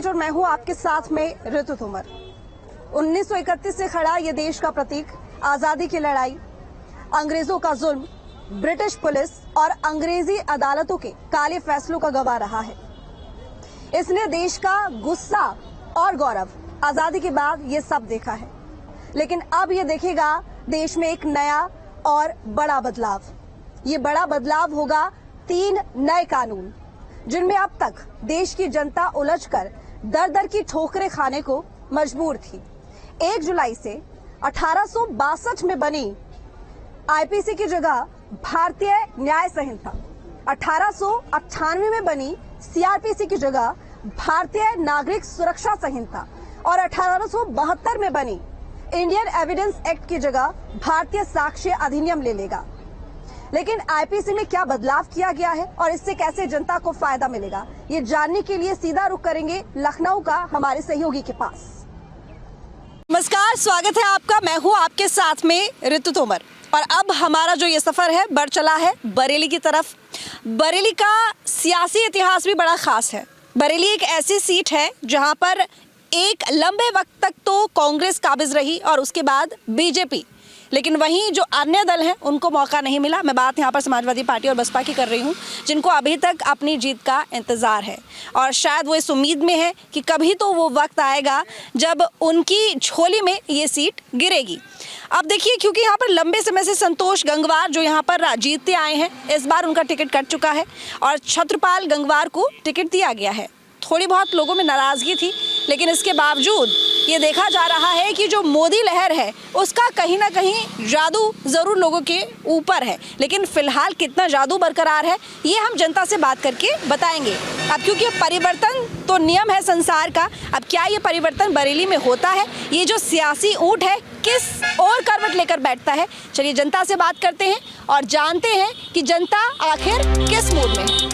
Update और मैं हूं आपके साथ में ऋतु तोमर। 1931 से खड़ा ये देश का प्रतीक, आजादी की लड़ाई, अंग्रेजों का जुल्म, ब्रिटिश पुलिस और अंग्रेजी अदालतों के काले फैसलों का गवाह रहा है। इसने देश का गुस्सा और गौरव आजादी के बाद ये सब देखा है, लेकिन अब ये देखेगा देश में एक नया और बड़ा बदलाव। ये बड़ा बदलाव होगा 3 नए कानून, जिनमें अब तक देश की जनता उलझकर दर दर की ठोकरें खाने को मजबूर थी। 1 जुलाई से 1862 में बनी आईपीसी की जगह भारतीय न्याय संहिता, 1898 में बनी सीआरपीसी की जगह भारतीय नागरिक सुरक्षा संहिता और 1872 में बनी इंडियन एविडेंस एक्ट की जगह भारतीय साक्ष्य अधिनियम ले लेगा। लेकिन आईपीसी में क्या बदलाव किया गया है और इससे कैसे जनता को फायदा मिलेगा, ये जानने के लिए सीधा रुख करेंगे लखनऊ का हमारे सहयोगी के पास। नमस्कार, स्वागत है आपका। मैं हूं आपके साथ में ऋतु तोमर और अब हमारा जो ये सफर है बढ़ चला है बरेली की तरफ। बरेली का सियासी इतिहास भी बड़ा खास है। बरेली एक ऐसी सीट है जहां पर एक लंबे वक्त तक तो कांग्रेस काबिज रही और उसके बाद बीजेपी, लेकिन वहीं जो अन्य दल हैं उनको मौका नहीं मिला। मैं बात यहाँ पर समाजवादी पार्टी और बसपा की कर रही हूँ, जिनको अभी तक अपनी जीत का इंतज़ार है और शायद वो इस उम्मीद में है कि कभी तो वो वक्त आएगा जब उनकी झोली में ये सीट गिरेगी। अब देखिए, क्योंकि यहाँ पर लंबे समय से संतोष गंगवार जो यहाँ पर जीतते आए हैं, इस बार उनका टिकट कट चुका है और छत्रपाल गंगवार को टिकट दिया गया है। थोड़ी बहुत लोगों में नाराज़गी थी, लेकिन इसके बावजूद ये देखा जा रहा है कि जो मोदी लहर है उसका कहीं ना कहीं जादू ज़रूर लोगों के ऊपर है। लेकिन फिलहाल कितना जादू बरकरार है ये हम जनता से बात करके बताएंगे। अब क्योंकि परिवर्तन तो नियम है संसार का, अब क्या ये परिवर्तन बरेली में होता है? ये जो सियासी ऊंट है किस और करवट लेकर बैठता है? चलिए जनता से बात करते हैं और जानते हैं कि जनता आखिर किस मूड में है।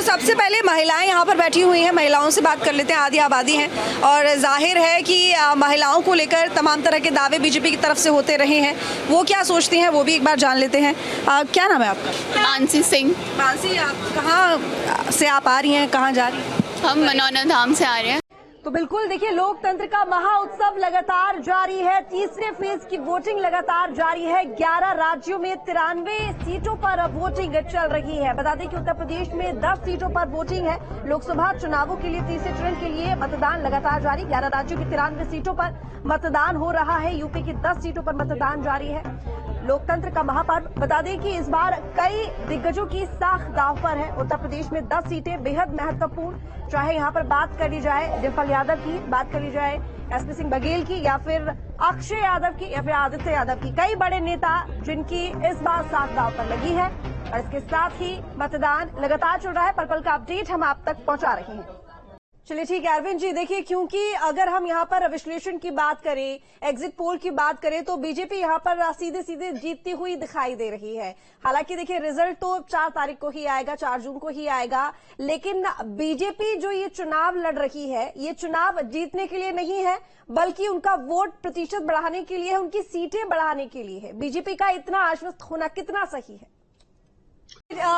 सबसे पहले महिलाएं यहाँ पर बैठी हुई हैं, महिलाओं से बात कर लेते हैं। आधी आबादी हैं और जाहिर है कि महिलाओं को लेकर तमाम तरह के दावे बीजेपी की तरफ से होते रहे हैं। वो क्या सोचती हैं वो भी एक बार जान लेते हैं। क्या नाम है आपका? मानसी सिंह। मानसी, आप कहाँ से आप आ रही हैं, कहाँ जा रही हैं? हम मनौना धाम से आ रहे हैं। तो बिल्कुल देखिए, लोकतंत्र का महाउत्सव लगातार जारी है। तीसरे फेज की वोटिंग लगातार जारी है। 11 राज्यों में 93 सीटों पर वोटिंग चल रही है। बता दें कि उत्तर प्रदेश में 10 सीटों पर वोटिंग है। लोकसभा चुनावों के लिए तीसरे चरण के लिए मतदान लगातार जारी। 11 राज्यों की 93 सीटों पर मतदान हो रहा है। यूपी की 10 सीटों पर मतदान जारी है। लोकतंत्र का महापर्व, बता दें कि इस बार कई दिग्गजों की साख दांव पर है। उत्तर प्रदेश में 10 सीटें बेहद महत्वपूर्ण, चाहे यहाँ पर बात कर ली जाए डिम्पल यादव की, बात कर ली जाए एसपी सिंह बघेल की या फिर अक्षय यादव की या फिर आदित्य यादव की, कई बड़े नेता जिनकी इस बार साख दांव पर लगी है। और इसके साथ ही मतदान लगातार चल रहा है। पल पल का अपडेट हम आप तक पहुंचा रहे हैं। चलिए ठीक है अरविंद जी, देखिए क्योंकि अगर हम यहाँ पर विश्लेषण की बात करें, एग्जिट पोल की बात करें, तो बीजेपी यहाँ पर सीधे सीधे जीतती हुई दिखाई दे रही है। हालांकि देखिए रिजल्ट तो 4 तारीख को ही आएगा, 4 जून को ही आएगा, लेकिन बीजेपी जो ये चुनाव लड़ रही है, ये चुनाव जीतने के लिए नहीं है, बल्कि उनका वोट प्रतिशत बढ़ाने के लिए है, उनकी सीटें बढ़ाने के लिए है। बीजेपी का इतना आश्वस्त होना कितना सही है?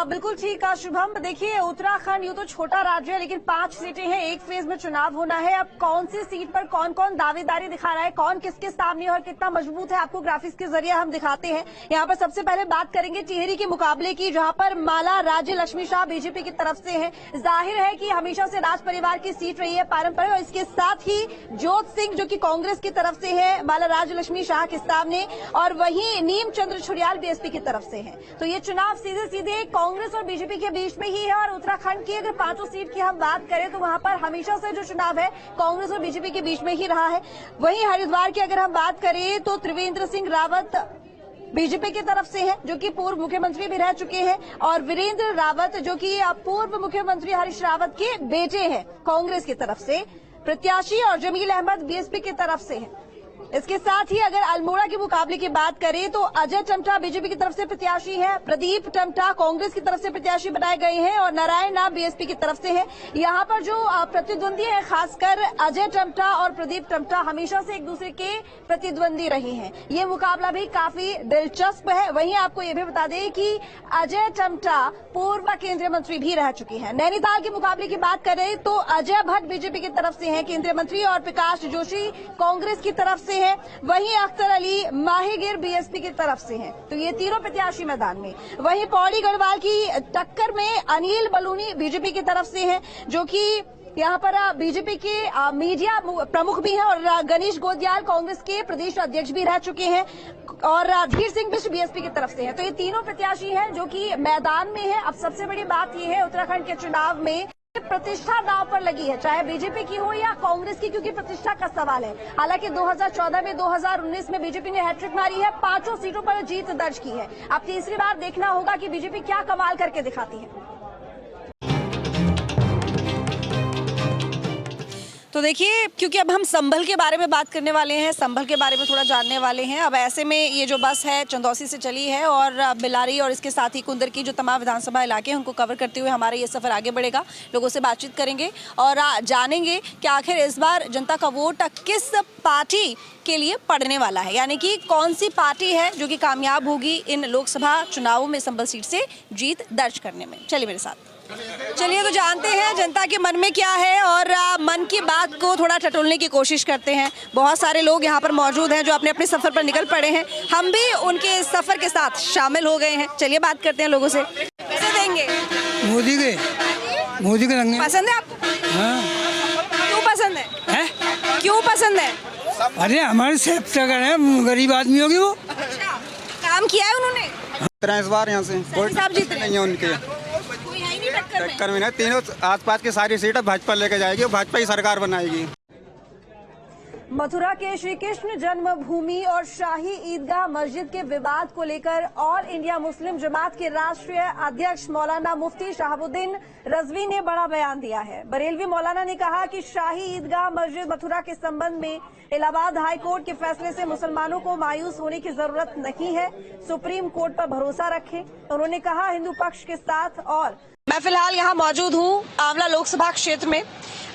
बिल्कुल ठीक है शुभम। देखिए उत्तराखंड यूं तो छोटा राज्य है, लेकिन 5 सीटें हैं, एक फेज में चुनाव होना है। अब कौन सी सीट पर कौन कौन दावेदारी दिखा रहा है, कौन किसके सामने और कितना मजबूत है, आपको ग्राफिक्स के जरिए हम दिखाते हैं। यहाँ पर सबसे पहले बात करेंगे टिहरी के मुकाबले की, जहाँ पर माला राज्य लक्ष्मी शाह बीजेपी की तरफ से है। जाहिर है कि हमेशा से राज परिवार की सीट रही है, पारंपरिक, और इसके साथ ही जोत सिंह जो की कांग्रेस की तरफ से है, माला राज्य लक्ष्मी शाह के सामने, और वहीं नीम चंद्र छुरियाल बीएसपी की तरफ से है। तो ये चुनाव सीधे सीधे कांग्रेस और बीजेपी के बीच में ही है। और उत्तराखंड की अगर 5 सीट की हम बात करें तो वहां पर हमेशा से जो चुनाव है कांग्रेस और बीजेपी के बीच में ही रहा है। वहीं हरिद्वार की अगर हम बात करें तो त्रिवेंद्र सिंह रावत बीजेपी की तरफ से हैं, जो कि पूर्व मुख्यमंत्री भी रह चुके हैं, और वीरेंद्र रावत जो कि पूर्व मुख्यमंत्री हरीश रावत के बेटे हैं कांग्रेस की तरफ से प्रत्याशी, और जमील अहमद बीएसपी की तरफ से हैं। इसके साथ ही अगर अल्मोड़ा के मुकाबले की बात करें तो अजय टम्टा बीजेपी की तरफ से प्रत्याशी है, प्रदीप टम्टा कांग्रेस की तरफ से प्रत्याशी बनाए गए हैं और नारायण नाथ बीएसपी की तरफ से है। यहाँ पर जो प्रतिद्वंदी है, खासकर अजय टम्टा और प्रदीप टम्टा हमेशा से एक दूसरे के प्रतिद्वंदी रहे हैं। ये मुकाबला भी काफी दिलचस्प है। वहीं आपको ये भी बता दें कि अजय टम्टा पूर्व केंद्रीय मंत्री भी रह चुके हैं। नैनीताल के मुकाबले की बात करें तो अजय भट्ट बीजेपी की तरफ से हैं केंद्रीय मंत्री और प्रकाश जोशी कांग्रेस की तरफ से है। वहीं अख्तर अली माहीगिर बीएसपी की तरफ से हैं। तो ये तीनों प्रत्याशी मैदान में। वहीं पौड़ी गढ़वाल की टक्कर में अनिल बलूनी बीजेपी की तरफ से हैं, जो कि यहाँ पर बीजेपी के मीडिया प्रमुख भी हैं और गणेश गोदयाल कांग्रेस के प्रदेश अध्यक्ष भी रह चुके हैं और धीर सिंह बिष्ट बीएसपी की तरफ से हैं। तो ये तीनों प्रत्याशी हैं जो कि मैदान में है। अब सबसे बड़ी बात यह है, उत्तराखंड के चुनाव में प्रतिष्ठा दांव पर लगी है, चाहे बीजेपी की हो या कांग्रेस की, क्योंकि प्रतिष्ठा का सवाल है। हालांकि 2014 में 2019 में बीजेपी ने हैट्रिक मारी है, 5 सीटों पर जीत दर्ज की है। अब तीसरी बार देखना होगा कि बीजेपी क्या कमाल करके दिखाती है। तो देखिए, क्योंकि अब हम संभल के बारे में बात करने वाले हैं, संभल के बारे में थोड़ा जानने वाले हैं। अब ऐसे में ये जो बस है चंदौसी से चली है और बिलारी और इसके साथ ही कुंदर की जो तमाम विधानसभा इलाके हैं उनको कवर करते हुए हमारा ये सफ़र आगे बढ़ेगा। लोगों से बातचीत करेंगे और जानेंगे कि आखिर इस बार जनता का वोट किस पार्टी के लिए पड़ने वाला है, यानी कि कौन सी पार्टी है जो कि कामयाब होगी इन लोकसभा चुनावों में संभल सीट से जीत दर्ज करने में। चलिए मेरे साथ, चलिए तो जानते हैं जनता के मन में क्या है और मन की बात को थोड़ा टटोलने की कोशिश करते हैं। बहुत सारे लोग यहाँ पर मौजूद हैं जो अपने अपने सफ़र पर निकल पड़े हैं। हम भी उनके सफ़र के साथ शामिल हो गए हैं। चलिए बात करते हैं लोगों से। कैसे देंगे? मोदी के रंग पसंद है आपको? हाँ। क्यों पसंद है? क्यों पसंद है? अरे हमारे सेफ्टर है, गरीब आदमी होगी वो। अच्छा, काम किया है उन्होंने? इस बार यहाँ से कोई नहीं है उनके टक्कर में। तीनों आसपास की सारी सीटें भाजपा लेके जाएगी, भाजपा ही सरकार बनाएगी। मथुरा के श्री कृष्ण जन्मभूमि और शाही ईदगाह मस्जिद के विवाद को लेकर ऑल इंडिया मुस्लिम जमात के राष्ट्रीय अध्यक्ष मौलाना मुफ्ती शहाबुद्दीन रजवी ने बड़ा बयान दिया है। बरेलवी मौलाना ने कहा कि शाही ईदगाह मस्जिद मथुरा के संबंध में इलाहाबाद हाई कोर्ट के फैसले से मुसलमानों को मायूस होने की जरूरत नहीं है, सुप्रीम कोर्ट पर भरोसा रखें। उन्होंने कहा हिंदू पक्ष के साथ। और मैं फिलहाल यहाँ मौजूद हूँ आंवला लोकसभा क्षेत्र में।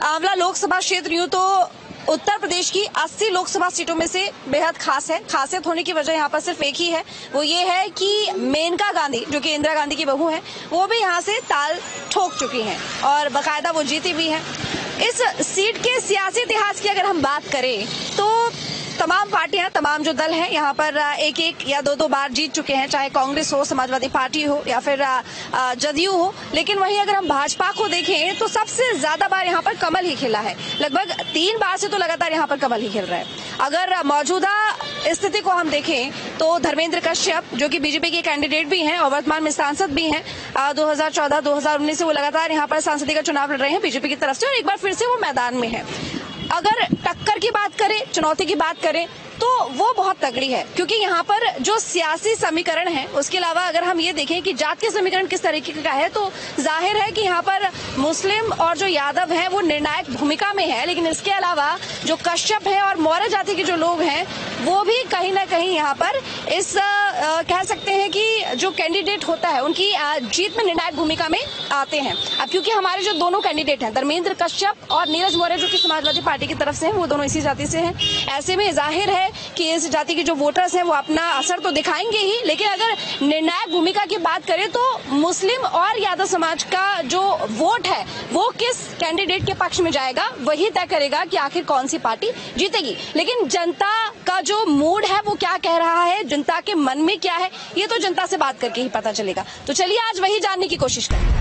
आंवला लोकसभा क्षेत्र यूं तो उत्तर प्रदेश की 80 लोकसभा सीटों में से बेहद खास है। खासियत होने की वजह यहाँ पर सिर्फ एक ही है, वो ये है कि मेनका गांधी जो कि इंदिरा गांधी की बहू हैं, वो भी यहाँ से ताल ठोक चुकी हैं और बाकायदा वो जीती भी हैं। इस सीट के सियासी इतिहास की अगर हम बात करें तो तमाम पार्टियां, तमाम जो दल हैं यहाँ पर एक एक या दो बार जीत चुके हैं, चाहे कांग्रेस हो, समाजवादी पार्टी हो या फिर जदयू हो। लेकिन वहीं अगर हम भाजपा को देखें तो सबसे ज्यादा बार यहाँ पर कमल ही खिला है। लगभग 3 बार से तो लगातार यहाँ पर कमल ही खिल रहा है। अगर मौजूदा स्थिति को हम देखें तो धर्मेंद्र कश्यप जो कि बीजेपी के कैंडिडेट भी हैं और वर्तमान में सांसद भी हैं, 2014-2019 से वो लगातार यहाँ पर सांसदी का चुनाव लड़ रहे हैं बीजेपी की तरफ से और एक बार फिर से वो मैदान में है। अगर टक्कर की बात करें, चुनौती की बात करें तो वो बहुत तगड़ी है, क्योंकि यहाँ पर जो सियासी समीकरण है, उसके अलावा अगर हम ये देखें कि जात के समीकरण किस तरीके का है तो जाहिर है कि यहाँ पर मुस्लिम और जो यादव हैं वो निर्णायक भूमिका में है। लेकिन इसके अलावा जो कश्यप है और मौर्य जाति के जो लोग हैं वो भी कहीं ना कहीं यहाँ पर इस कह सकते हैं कि जो कैंडिडेट होता है उनकी जीत में निर्णायक भूमिका में आते हैं। अब क्योंकि हमारे जो दोनों कैंडिडेट हैं, धर्मेंद्र कश्यप और नीरज मौर्य जो कि समाजवादी पार्टी की तरफ से हैं, वो दोनों इसी जाति से हैं। ऐसे में जाहिर है कि इस जाति के जो वोटर्स हैं वो अपना असर तो दिखाएंगे ही, लेकिन अगर निर्णायक भूमिका की बात करें तो मुस्लिम और यादव समाज का जो वोट है वो किस कैंडिडेट के पक्ष में जाएगा वही तय करेगा कि आखिर कौन सी पार्टी जीतेगी। लेकिन जनता का जो मूड है वो क्या कह रहा है, जनता के मन में क्या है, ये तो जनता से बात करके ही पता चलेगा। तो चलिए आज वही जानने की कोशिश करें।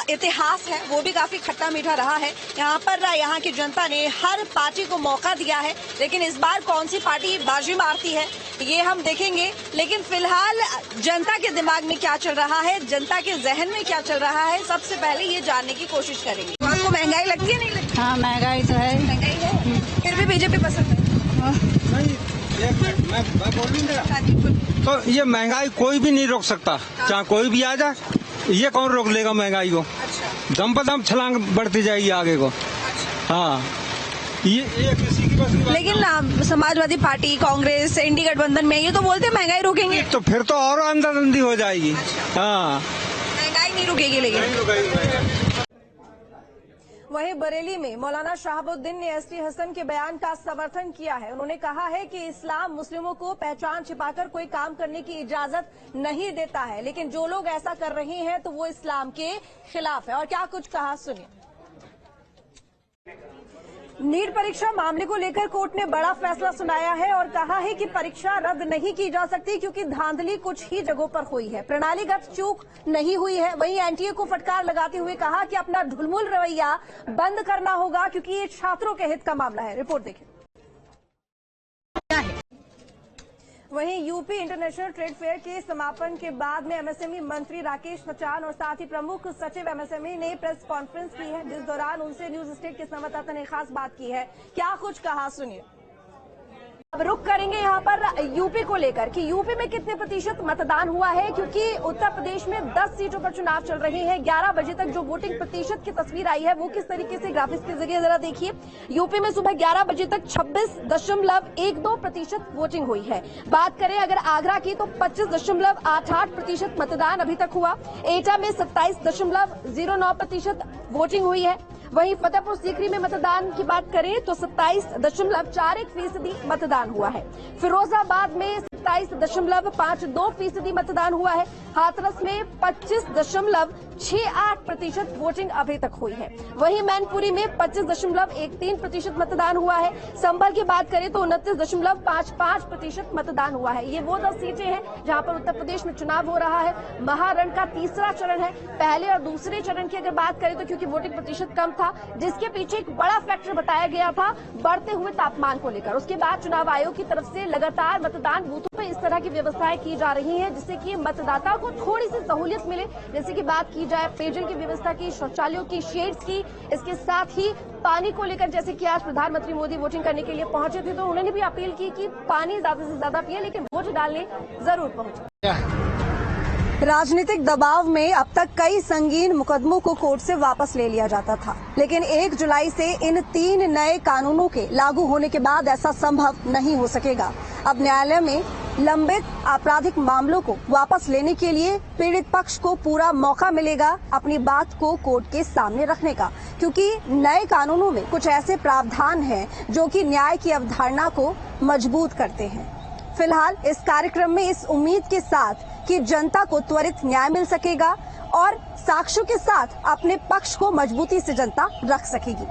इतिहास है वो भी काफी खट्टा मीठा रहा है। यहाँ पर यहाँ की जनता ने हर पार्टी को मौका दिया है, लेकिन इस बार कौन सी पार्टी बाजी मारती है ये हम देखेंगे। लेकिन फिलहाल जनता के दिमाग में क्या चल रहा है, जनता के जहन में क्या चल रहा है, सबसे पहले ये जानने की कोशिश करेंगे। आपको महंगाई लगती है नहीं लगती? हाँ महंगाई तो है। महंगाई है बीजेपी पसंद है? नहीं, मैं बोलूँगा तो ये महंगाई कोई भी नहीं रोक सकता, चाहे कोई भी आ जाए, ये कौन रोक लेगा महंगाई को? दम पर दम छलांग बढ़ती जाएगी आगे को। हाँ, ये किसी की बस की बात लेकिन समाजवादी पार्टी, कांग्रेस, एनडीए गठबंधन में ये तो बोलते हैं महंगाई रोकेंगे। तो फिर तो और अंधाधुंधी हो जाएगी। हाँ, महंगाई नहीं रुकेगी। लेकिन वहीं बरेली में मौलाना शहाबुद्दीन ने एसटी हसन के बयान का समर्थन किया है। उन्होंने कहा है कि इस्लाम मुस्लिमों को पहचान छिपाकर कोई काम करने की इजाजत नहीं देता है, लेकिन जो लोग ऐसा कर रहे हैं तो वो इस्लाम के खिलाफ है। और क्या कुछ कहा, सुनिए। नीट परीक्षा मामले को लेकर कोर्ट ने बड़ा फैसला सुनाया है और कहा है कि परीक्षा रद्द नहीं की जा सकती क्योंकि धांधली कुछ ही जगहों पर हुई है, प्रणालीगत चूक नहीं हुई है। वहीं एनटीए को फटकार लगाते हुए कहा कि अपना ढुलमुल रवैया बंद करना होगा क्योंकि ये छात्रों के हित का मामला है। रिपोर्ट देखिए। वहीं यूपी इंटरनेशनल ट्रेड फेयर के समापन के बाद में एमएसएमई मंत्री राकेश मचान और साथ ही प्रमुख सचिव एमएसएमई ने प्रेस कॉन्फ्रेंस की है, जिस दौरान उनसे न्यूज स्टेट के संवाददाता ने खास बात की है। क्या कुछ कहा, सुनिए। अब रुक करेंगे यहाँ पर यूपी को लेकर कि यूपी में कितने प्रतिशत मतदान हुआ है, क्योंकि उत्तर प्रदेश में 10 सीटों पर चुनाव चल रहे हैं। 11 बजे तक जो वोटिंग प्रतिशत की तस्वीर आई है वो किस तरीके से, ग्राफिक्स के जरिए जरा देखिए। यूपी में सुबह 11 बजे तक 26.12% वोटिंग हुई है। बात करें अगर आगरा की तो 25.88% मतदान अभी तक हुआ। एटा में 27.09% वोटिंग हुई है। वहीं फतेहपुर सीकरी में मतदान की बात करें तो 27.41% मतदान हुआ है। फिरोजाबाद में 27.52% मतदान हुआ है। हाथरस में 25.68% वोटिंग अभी तक हुई है। वहीं मैनपुरी में 25.13% मतदान हुआ है। संभल की बात करें तो 29.55% मतदान हुआ है। ये वो 10 सीटें हैं जहां पर उत्तर प्रदेश में चुनाव हो रहा है। महारण का तीसरा चरण है। पहले और दूसरे चरण की अगर बात करें तो क्योंकि वोटिंग प्रतिशत कम था, जिसके पीछे एक बड़ा फैक्टर बताया गया था बढ़ते हुए तापमान को लेकर। उसके बाद चुनाव आयोग की तरफ से लगातार मतदान बूथों पर इस तरह की व्यवस्थाएं की जा रही हैं जिससे कि मतदाता को थोड़ी सी सहूलियत मिले। जैसे कि बात की जाए पेयजल की व्यवस्था की, शौचालयों की, शेड्स की, इसके साथ ही पानी को लेकर, जैसे कि आज प्रधानमंत्री मोदी वोटिंग करने के लिए पहुंचे थे तो उन्होंने भी अपील की कि पानी ज्यादा से ज्यादा पिए, लेकिन वोट डालने जरूर पहुंचे। राजनीतिक दबाव में अब तक कई संगीन मुकदमों को कोर्ट से वापस ले लिया जाता था, लेकिन 1 जुलाई से इन 3 नए कानूनों के लागू होने के बाद ऐसा संभव नहीं हो सकेगा। अब न्यायालय में लंबित आपराधिक मामलों को वापस लेने के लिए पीड़ित पक्ष को पूरा मौका मिलेगा अपनी बात को कोर्ट के सामने रखने का, क्योंकि नए कानूनों में कुछ ऐसे प्रावधान हैं जो कि न्याय की अवधारणा को मजबूत करते हैं। फिलहाल इस कार्यक्रम में इस उम्मीद के साथ कि जनता को त्वरित न्याय मिल सकेगा और साक्ष्यों के साथ अपने पक्ष को मजबूती से जनता रख सकेगी।